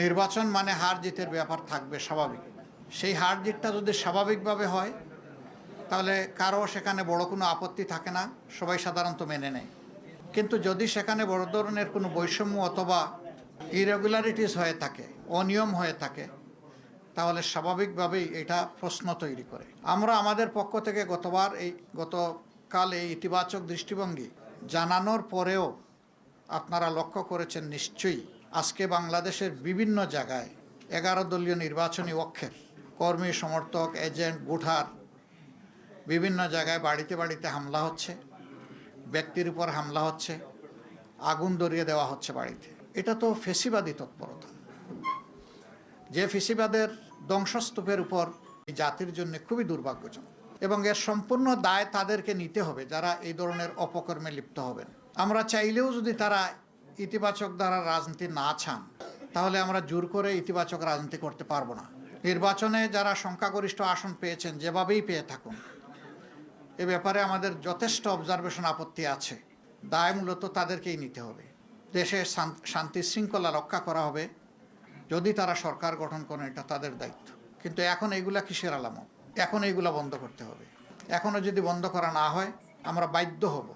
নির্বাচন মানে হার জিতের ব্যাপার থাকবে স্বাভাবিক। সেই হার জিতটা যদি স্বাভাবিকভাবে হয় তাহলে কারো সেখানে বড় কোনো আপত্তি থাকে না, সবাই সাধারণত মেনে নেয়। কিন্তু যদি সেখানে বড় ধরনের কোনো বৈষম্য অথবা ইরেগুলারিটিস হয়ে থাকে, অনিয়ম হয়ে থাকে, তাহলে স্বাভাবিকভাবেই এটা প্রশ্ন তৈরি করে। আমরা আমাদের পক্ষ থেকে গতকাল এই ইতিবাচক দৃষ্টিভঙ্গি জানানোর পরেও আপনারা লক্ষ্য করেছেন নিশ্চয়ই, আজকে বাংলাদেশের বিভিন্ন জায়গায় 11 দলীয় নির্বাচনী অক্ষের কর্মী, সমর্থক, এজেন্ট, ভোটার বিভিন্ন জায়গায় বাড়িতে বাড়িতে হামলা হচ্ছে, ব্যক্তির উপর হামলা হচ্ছে, আগুন ধরিয়ে দেওয়া হচ্ছে বাড়িতে। এটা তো ফেসিবাদী তৎপরতা, যে ফেসিবাদের ধ্বংসস্তূপের উপর এই জাতির জন্য খুবই দুর্ভাগ্যজনক, এবং এর সম্পূর্ণ দায় তাদেরকে নিতে হবে যারা এই ধরনের অপকর্মে লিপ্ত হবেন। আমরা চাইলেও যদি তারা ইতিবাচক দ্বারা রাজনীতি না চান, তাহলে আমরা জোর করে ইতিবাচক রাজনীতি করতে পারবো না। নির্বাচনে যারা সংখ্যাগরিষ্ঠ আসন পেয়েছেন, যেভাবেই পেয়ে থাকুন, এ ব্যাপারে আমাদের যথেষ্ট অবজারভেশন, আপত্তি আছে। দায় মূলত তাদেরকেই নিতে হবে। দেশে শান্তি শৃঙ্খলা রক্ষা করা হবে যদি তারা সরকার গঠন করেন, এটা তাদের দায়িত্ব। কিন্তু এখন এইগুলা কিসের আলামত? এখন এইগুলা বন্ধ করতে হবে। এখনও যদি বন্ধ করা না হয়, আমরা বাধ্য হব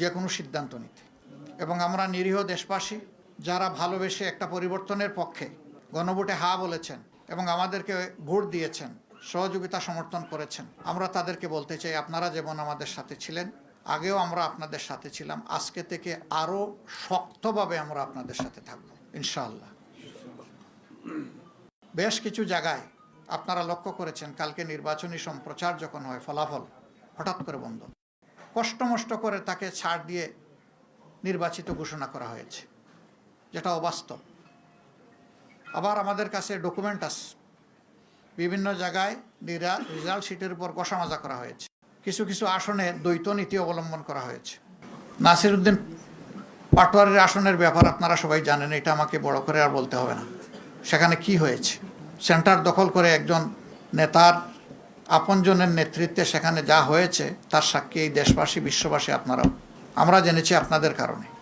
যে কোনো সিদ্ধান্ত নিতে। এবং আমরা নিরীহ দেশবাসী যারা ভালোবেসে একটা পরিবর্তনের পক্ষে গণভোটে হা বলেছেন এবং আমাদেরকে ভোট দিয়েছেন, সহযোগিতা সমর্থন করেছেন, আমরা তাদেরকে বলতে চাই, আপনারা যেমন আমাদের সাথে ছিলেন, আগেও আমরা আপনাদের সাথে ছিলাম, আজকে থেকে আরও শক্তভাবে আমরা আপনাদের সাথে থাকব ইনশাআল্লাহ। বেশ কিছু জায়গায় আপনারা লক্ষ্য করেছেন, কালকে নির্বাচনী সম্প্রচার যখন হয়, ফলাফল হঠাৎ করে বন্ধ, কষ্টমষ্ট করে তাকে ছাড় দিয়ে নির্বাচিত ঘোষণা করা হয়েছে, যেটা অবাস্তব। আবার আমাদের কাছে ডকুমেন্ট আছে, বিভিন্ন জায়গায় রেজাল্ট শিটের উপর কষামাজা করা হয়েছে, কিছু কিছু আসনে দ্বৈত নীতি অবলম্বন করা হয়েছে। নাসিরউদ্দিন পাটোয়ারির আসনের ব্যাপার আপনারা সবাই জানেন, এটা আমাকে বড় করে আর বলতে হবে না। সেখানে কি হয়েছে, সেন্টার দখল করে একজন নেতার আপনজনের নেতৃত্বে সেখানে যা হয়েছে তার সাক্ষী এই দেশবাসী, বিশ্ববাসী, আপনারাও। আমরা জেনেছি আপনাদের কারণে।